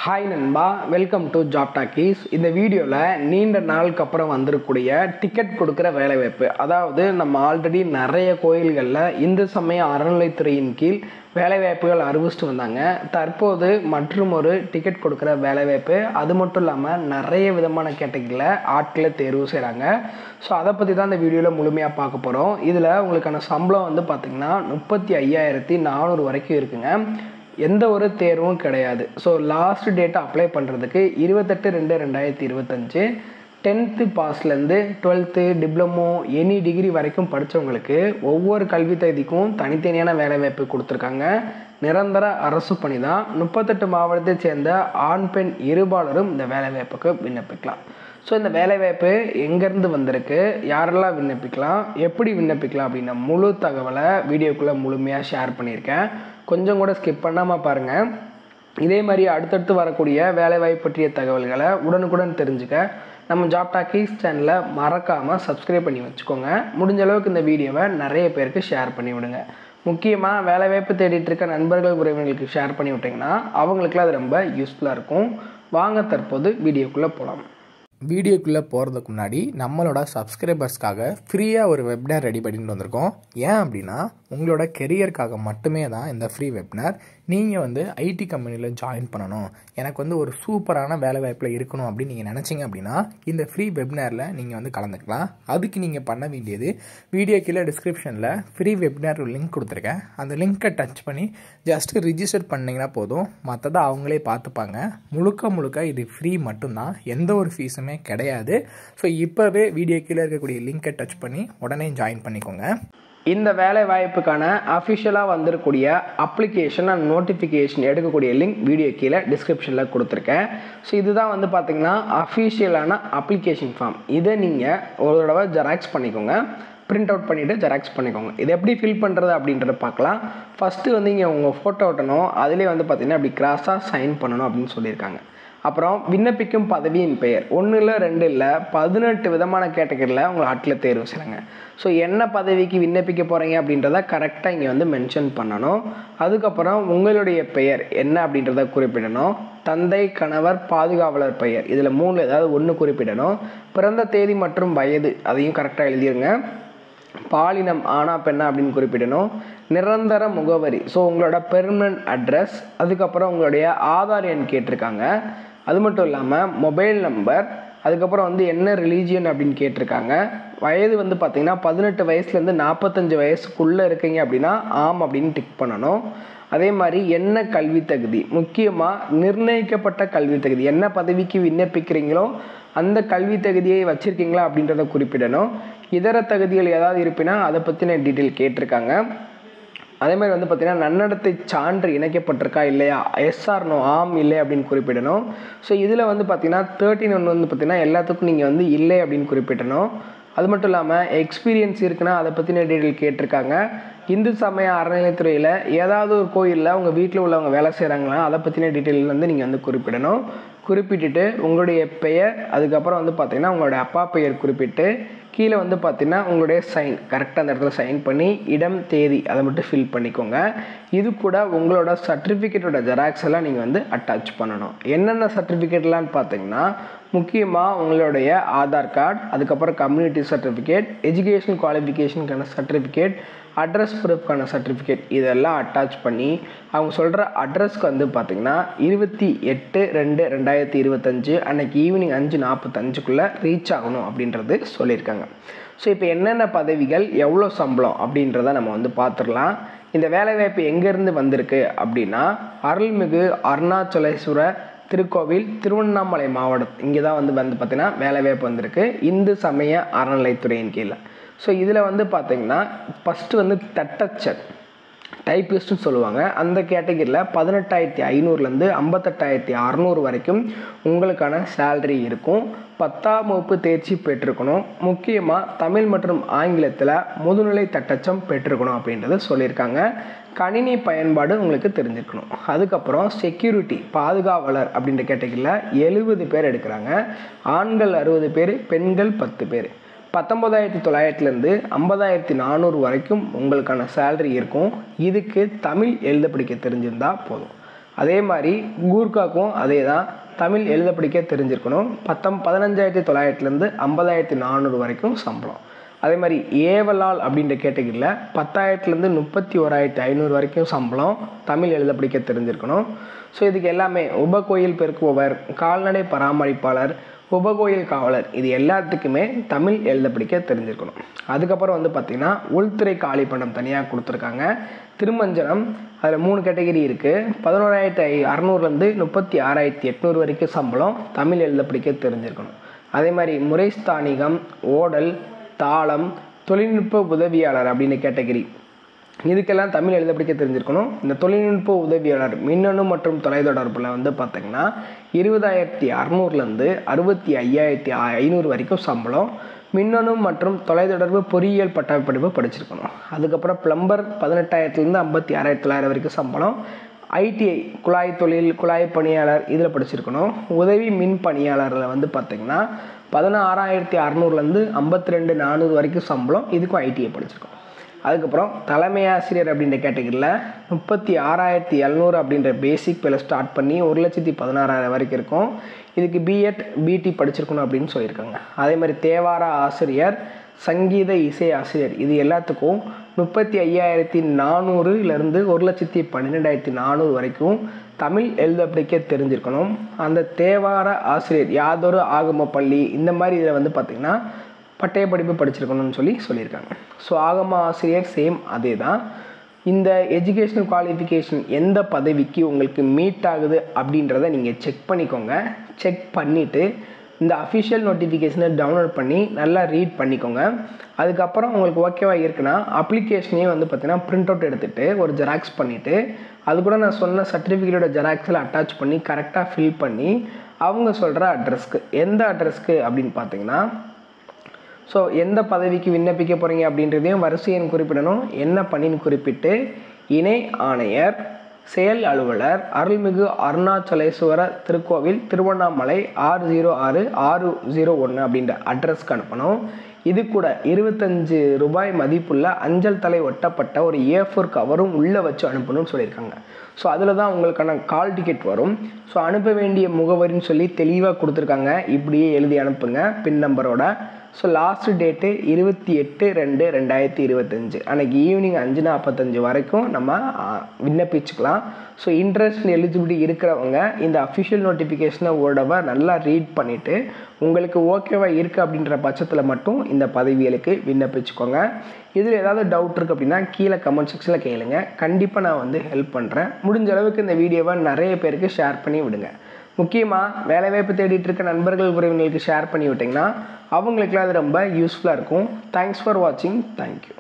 Hi நண்பா, welcome to job talkies. இந்த வீடியோவில் நீண்ட நாளுக்கு அப்புறம் வந்திருக்கக்கூடிய டிக்கெட் கொடுக்குற வேலைவாய்ப்பு, அதாவது நம்ம ஆல்ரெடி நிறைய கோயில்களில் இந்து சமய அறநிலைத்துறையின் கீழ் வேலைவாய்ப்புகள் அறிவிச்சிட்டு வந்தாங்க. தற்போது மற்றும் ஒரு டிக்கெட் கொடுக்குற வேலைவாய்ப்பு, அது மட்டும் இல்லாமல் நிறைய விதமான கேட்டகரியில் ஆட்களை தேர்வு செய்கிறாங்க. ஸோ அதை பற்றி தான் இந்த வீடியோவில் முழுமையாக பார்க்க போகிறோம். இதில் உங்களுக்கான சம்பளம் வந்து பார்த்திங்கன்னா 35,400 வரைக்கும் இருக்குங்க. எந்த ஒரு தேர்வும் கிடையாது. ஸோ லாஸ்ட் டேட்டை அப்ளை பண்ணுறதுக்கு 28/2/2025 10th பாஸ்லேருந்து 12th diploma any degree வரைக்கும் படித்தவங்களுக்கு ஒவ்வொரு கல்வி தகுதிக்கும் தனித்தனியான வேலைவாய்ப்பு கொடுத்துருக்காங்க. நிரந்தர அரசு பணி தான். 38 மாவட்டத்தை சேர்ந்த ஆண் பெண் இருபாலரும் இந்த வேலைவாய்ப்புக்கு விண்ணப்பிக்கலாம். ஸோ இந்த வேலைவாய்ப்பு எங்கேருந்து வந்திருக்கு, யாரெல்லாம் விண்ணப்பிக்கலாம், எப்படி விண்ணப்பிக்கலாம் அப்படின்ற முழு தகவலை வீடியோக்குள்ளே முழுமையாக ஷேர் பண்ணியிருக்கேன். கொஞ்சம் கூட ஸ்கிப் பண்ணாமல் பாருங்கள். இதே மாதிரி அடுத்தடுத்து வரக்கூடிய வேலைவாய்ப்பு பற்றிய தகவல்களை உடனுக்குடன் தெரிஞ்சுக்க நம்ம ஜாப் டாக்கீஸ் சேனலை மறக்காமல் சப்ஸ்கிரைப் பண்ணி வச்சுக்கோங்க. முடிஞ்ச அளவுக்கு இந்த வீடியோவை நிறைய பேருக்கு ஷேர் பண்ணி விடுங்க. முக்கியமாக வேலைவாய்ப்பு தேடிட்டு இருக்க நண்பர்கள் உறவினர்களுக்கு ஷேர் பண்ணி விட்டிங்கன்னா அவங்களுக்குலாம் அது ரொம்ப யூஸ்ஃபுல்லாக இருக்கும். வாங்க தற்போது வீடியோக்குள்ளே போகலாம். வீடியோக்குள்ளே போகிறதுக்கு முன்னாடி நம்மளோட சப்ஸ்கிரைபர்ஸ்க்காக ஃப்ரீயாக ஒரு வெப்னார் ரெடி பண்ணிட்டு வந்திருக்கோம். ஏன் அப்படின்னா உங்களோட கெரியருக்காக மட்டுமே தான் இந்த ஃப்ரீ வெப்னார். நீங்கள் ஐடி கம்பெனியில் ஜாயின் பண்ணணும், எனக்கு ஒரு சூப்பரான வேலை வாய்ப்பில் இருக்கணும் அப்படின்னு நீங்கள் நினச்சிங்க அப்படின்னா இந்த ஃப்ரீ வெப்னாரில் நீங்கள் கலந்துக்கலாம். அதுக்கு நீங்கள் பண்ண வேண்டியது, வீடியோ கீழே டிஸ்கிரிப்ஷனில் ஃப்ரீ வெப்னார் லிங்க் கொடுத்துருக்கேன். அந்த லிங்க்கை டச் பண்ணி ஜஸ்ட்டு ரிஜிஸ்டர் பண்ணிங்கன்னா போதும். மற்றதை அவங்களே பார்த்துப்பாங்க. முழுக்க இது ஃப்ரீ மட்டும்தான், எந்த ஒரு ஃபீஸுமே கிடையாது. ஸோ இப்போவே வீடியோ கீழே இருக்கக்கூடிய லிங்க்கை டச் பண்ணி உடனே ஜாயின் பண்ணிக்கோங்க. இந்த வேலை வாய்ப்புக்கான அஃபிஷியலாக வந்திருக்கக்கூடிய அப்ளிகேஷன் அண்ட் நோட்டிஃபிகேஷன் எடுக்கக்கூடிய லிங்க் வீடியோ கீழே டிஸ்கிரிப்ஷனில் கொடுத்துருக்கேன். ஸோ இதுதான் பார்த்திங்கன்னா அஃபிஷியலான அப்ளிகேஷன் ஃபார்ம். இதை நீங்கள் ஒரு தடவை ஜெராக்ஸ் பண்ணிக்கோங்க, பிரிண்ட் அவுட் பண்ணிவிட்டு ஜெராக்ஸ் பண்ணிக்கோங்க. இது எப்படி ஃபில் பண்ணுறது அப்படின்றத பார்க்கலாம். ஃபஸ்ட்டு இங்கே உங்கள் ஃபோட்டோ ஓட்டணும். அதிலே பார்த்திங்கன்னா அப்படி கிராஸாக சைன் பண்ணணும் அப்படின்னு சொல்லியிருக்காங்க. அப்புறம் விண்ணப்பிக்கும் பதவியின் பெயர் 1 இல்லை 2 இல்லை 18 விதமான கேட்டகரியில் உங்களை ஆட்டில் தேர்வு செய்கிறாங்க. ஸோ என்ன பதவிக்கு விண்ணப்பிக்க போகிறீங்க அப்படின்றத கரெக்டாக இங்கே மென்ஷன் பண்ணணும். அதுக்கப்புறம் உங்களுடைய பெயர் என்ன அப்படின்றத குறிப்பிடணும். தந்தை, கணவர், பாதுகாவலர் பெயர், இதில் 3 ஏதாவது 1 குறிப்பிடணும். பிறந்த தேதி மற்றும் வயது அதையும் கரெக்டாக எழுதிடுங்க. பாலினம் ஆனா பெண்ணா அப்படின்னு குறிப்பிடணும். நிரந்தர முகவரி, ஸோ உங்களோட பெர்மனன்ட் அட்ரஸ். அதுக்கப்புறம் உங்களுடைய ஆதார் எண் கேட்டிருக்காங்க. அது மட்டும் இல்லாமல் மொபைல் நம்பர். அதுக்கப்புறம் என்ன ரிலீஜியன் அப்படின்னு கேட்டிருக்காங்க. வயது பார்த்திங்கன்னா 18 வயசுலேருந்து 45 வயசுக்குள்ளே இருக்கீங்க அப்படின்னா ஆம் அப்படின்னு டிக் பண்ணணும். அதே மாதிரி என்ன கல்வி தகுதி, முக்கியமாக நிர்ணயிக்கப்பட்ட கல்வி தகுதி, என்ன பதவிக்கு விண்ணப்பிக்கிறீங்களோ அந்த கல்வி தகுதியை வச்சுருக்கீங்களா அப்படின்றத குறிப்பிடணும். இதர தகுதிகள் ஏதாவது இருப்பினா அதை பற்றின டீட்டெயில் கேட்டிருக்காங்க. அதே மாதிரி பார்த்திங்கன்னா நன்னடத்தை சான்று இணைக்கப்பட்டிருக்கா இல்லையா, எஸ்ஆர் நோ, ஆம் இல்லை அப்படின்னு குறிப்பிடணும். ஸோ இதில் பார்த்திங்கன்னா 13 பார்த்திங்கன்னா எல்லாத்துக்கும் நீங்கள் இல்லை அப்படின்னு குறிப்பிடணும். அது மட்டும் இல்லாமல் எக்ஸ்பீரியன்ஸ் இருக்குன்னா அதை பற்றின டீட்டெயில் கேட்டிருக்காங்க. இந்து சமய அறநிலைத்துறையில் ஏதாவது ஒரு கோயிலில் உங்கள் வீட்டில் உள்ளவங்க வேலை செய்கிறாங்களா அதை பற்றின டீட்டெயில் நீங்கள் குறிப்பிடணும். குறிப்பிட்டுட்டு உங்களுடைய பெயர், அதுக்கப்புறம் பார்த்திங்கன்னா உங்களுடைய அப்பா பெயர் குறிப்பிட்டு கீழே பார்த்திங்கன்னா உங்களுடைய சைன் கரெக்டாக அந்த இடத்துல சைன் பண்ணி இடம், தேதி அதை மட்டும் ஃபில் பண்ணிக்கோங்க. இது கூட உங்களோட சர்டிஃபிகேட்டோட ஜெராக்ஸ் எல்லாம் நீங்கள் அட்டாச் பண்ணணும். என்னென்ன சர்டிஃபிகேட்லான்னு பார்த்தீங்கன்னா முக்கியமாக உங்களுடைய ஆதார் கார்டு, அதுக்கப்புறம் கம்யூனிட்டி சர்டிஃபிகேட், எஜுகேஷன் குவாலிஃபிகேஷனுக்கான சர்டிஃபிகேட், அட்ரஸ் ப்ரூஃப்கான சர்டிஃபிகேட் இதெல்லாம் அட்டாச் பண்ணி அவங்க சொல்கிற அட்ரஸ்க்கு பார்த்திங்கன்னா 28/2/2025 அன்றைக்கி ஈவினிங் 5:45 ரீச் ஆகணும் அப்படின்றது சொல்லியிருக்காங்க. ஸோ இப்போ என்னென்ன பதவிகள், எவ்வளோ சம்பளம் அப்படின்றத நம்ம பார்த்துடலாம். இந்த வேலைவாய்ப்பு எங்கேருந்து வந்திருக்கு அப்படின்னா அருள்மிகு அருணாச்சலேஸ்வரர் திருக்கோவில், திருவண்ணாமலை மாவட்டம், இங்கே தான் பார்த்திங்கன்னா வேலைவாய்ப்பு வந்திருக்கு இந்து சமய அறநிலைத்துறையின் கீழே. ஸோ இதில் பார்த்திங்கன்னா ஃபஸ்ட்டு தட்டச்சர் டைப்பிஸ்ட்னு சொல்லுவாங்க. அந்த கேட்டகரியில் 18,500லேருந்து 58,600 வரைக்கும் உங்களுக்கான சேலரி இருக்கும். 10ஆம் வகுப்பு தேர்ச்சி பெற்றிருக்கணும். முக்கியமாக தமிழ் மற்றும் ஆங்கிலத்தில் முதுநிலை தட்டச்சம் பெற்றிருக்கணும் அப்படின்றது சொல்லியிருக்காங்க. கணினி பயன்பாடு உங்களுக்கு தெரிஞ்சிருக்கணும். அதுக்கப்புறம் செக்யூரிட்டி, பாதுகாவலர் அப்படின்ற கேட்டகரியில் 70 பேர் எடுக்கிறாங்க. ஆண்கள் 60 பேர், பெண்கள் 10 பேர். 19,900லேருந்து 50,400 வரைக்கும் உங்களுக்கான சேலரி இருக்கும். இதுக்கு தமிழ் எழுத படிக்க தெரிஞ்சிருந்தால் போதும். அதே மாதிரி கூர்க்காக்கும் அதே தான், தமிழ் எழுத படிக்க தெரிஞ்சிருக்கணும். 15,900லேருந்து 50,400 வரைக்கும் சம்பளம். அதே மாதிரி ஏவலால் அப்படின்ற கேட்டகரியில் 10,000லேருந்து 31,500 வரைக்கும் சம்பளம், தமிழ் எழுத படிக்க தெரிஞ்சிருக்கணும். ஸோ இதுக்கு எல்லாமே உபகோயில் பெருக்குபவர், கால்நடை பராமரிப்பாளர், உபகோயில் காவலர், இது எல்லாத்துக்குமே தமிழ் எழுத படிக்க தெரிஞ்சிருக்கணும். அதுக்கப்புறம் வந்து பார்த்திங்கன்னா உள்துறை காலிப்பணம் தனியாக கொடுத்துருக்காங்க. திருமஞ்சனம் அதில் 3 கேட்டகரி இருக்குது. 11,600லேருந்து 36,800 வரைக்கும் சம்பளம், தமிழ் எழுத படிக்க தெரிஞ்சிருக்கணும். அதே மாதிரி முறைஸ்தானிகம், ஓடல், தாளம், தொழில்நுட்ப உதவியாளர் அப்படின்னு கேட்டகரி, இதுக்கெல்லாம் தமிழ் எழுத படிக்க தெரிஞ்சிருக்கணும். இந்த தொழில்நுட்ப உதவியாளர் மின்னணு மற்றும் தொலைத்தொடர்பில் வந்து பார்த்திங்கன்னா 20,600லேருந்து 65,500 வரைக்கும் சம்பளம், மின்னணு மற்றும் தொலைத்தொடர்பு பொறியியல் பட்டப்படிப்பு படிச்சிருக்கணும். அதுக்கப்புறம் பிளம்பர் 18,000லேருந்து 56,900 வரைக்கும் சம்பளம், ஐடிஐ குழாய் தொழில், குழாய் பணியாளர் இதில் படிச்சிருக்கணும். உதவி மின் பணியாளரில் வந்து பார்த்திங்கன்னா 16,600லேருந்து 52,400 வரைக்கும் சம்பளம், இதுக்கும் ஐடிஐ படிச்சிருக்கோம். அதுக்கப்புறம் தலைமை ஆசிரியர் அப்படின்ற கேட்டகரியில் 36,700 அப்படின்ற பேசிக் பேல ஸ்டார்ட் பண்ணி 1,16,000 வரைக்கும் இருக்கும். இதுக்கு பிஎட் பிடி படிச்சிருக்கணும் அப்படின்னு சொல்லியிருக்காங்க. அதே மாதிரி தேவார ஆசிரியர், சங்கீத இசை ஆசிரியர், இது எல்லாத்துக்கும் 35,400லேருந்து 1,12,400 வரைக்கும் தமிழ் எழுத படிக்க தெரிஞ்சிருக்கணும். அந்த தேவார ஆசிரியர் யாதொரு ஆகம பள்ளி இந்த மாதிரி இதில் வந்து பார்த்திங்கன்னா பட்டய படிப்பு படிச்சிருக்கணும்னு சொல்லியிருக்காங்க. ஸோ ஆகம ஆசிரியர் சேம் அதே தான். இந்த எஜுகேஷ்னல் குவாலிஃபிகேஷன் எந்த பதவிக்கு உங்களுக்கு மீட் ஆகுது அப்படின்றத நீங்கள் செக் பண்ணிக்கோங்க. செக் பண்ணிவிட்டு இந்த அஃபிஷியல் நோட்டிஃபிகேஷனை டவுன்லோட் பண்ணி நல்லா ரீட் பண்ணிக்கோங்க. அதுக்கப்புறம் உங்களுக்கு ஓகேவா இருக்குன்னா அப்ளிகேஷனையும் வந்து பார்த்திங்கன்னா பிரிண்ட் அவுட் எடுத்துகிட்டு ஒரு ஜெராக்ஸ் பண்ணிவிட்டு அது கூட நான் சொன்ன சர்டிஃபிகேட்டோட ஜெராக்ஸில் அட்டாச் பண்ணி கரெக்டாக ஃபில் பண்ணி அவங்க சொல்கிற அட்ரஸ்க்கு, எந்த அட்ரஸ்க்கு அப்படின்னு பார்த்தீங்கன்னா, ஸோ எந்த பதவிக்கு விண்ணப்பிக்க போகிறீங்க அப்படின்றதையும் வரிசையின் குறிப்பிடணும். என்ன பணின்னு குறிப்பிட்டு இணை ஆணையர், செயல் அலுவலர், அருள்மிகு அருணாச்சலேஸ்வர திருக்கோவில், திருவண்ணாமலை 606-601 அப்படின்ற அட்ரஸ்க்கு அனுப்பணும். இது கூட 25 ரூபாய் மதிப்புள்ள அஞ்சல் தலை ஒட்டப்பட்ட ஒரு A4 கவரும் உள்ளே வச்சு அனுப்பணும்னு சொல்லியிருக்காங்க. ஸோ அதில் தான் உங்களுக்கான கால் டிக்கெட் வரும். ஸோ அனுப்ப வேண்டிய முகவரின்னு சொல்லி தெளிவாக கொடுத்துருக்காங்க. இப்படியே எழுதி அனுப்புங்க பின் நம்பரோட. ஸோ லாஸ்ட் டேட்டு 28/2/2025 அன்றைக்கி ஈவினிங் 5:45 வரைக்கும் நம்ம விண்ணப்பிச்சுக்கலாம். ஸோ இன்ட்ரெஸ்ட் எலிஜிபிலிட்டி இருக்கிறவங்க இந்த அஃபிஷியல் நோட்டிஃபிகேஷனை ஒரு தடவை நல்லா ரீட் பண்ணிவிட்டு உங்களுக்கு ஓகேவாக இருக்குது அப்படின்ற பட்சத்தில் மட்டும் இந்த பதவிகளுக்கு விண்ணப்பிச்சுக்கோங்க. இதில் ஏதாவது டவுட் இருக்குது அப்படின்னா கீழே கமெண்ட் செக்ஷனில் கேளுங்க. கண்டிப்பாக நான் வந்து ஹெல்ப் பண்ணுறேன். முடிஞ்ச அளவுக்கு இந்த வீடியோவை நிறைய பேருக்கு ஷேர் பண்ணி விடுங்க. முக்கியமாக வேலைவாய்ப்பு தேடிட்டு இருக்க நண்பர்கள் உறவினர்களுக்கு ஷேர் பண்ணி விட்டிங்கன்னா அவங்களுக்குலாம் அது ரொம்ப யூஸ்ஃபுல்லாக இருக்கும். தேங்க்ஸ் ஃபார் வாட்சிங். தேங்க்யூ.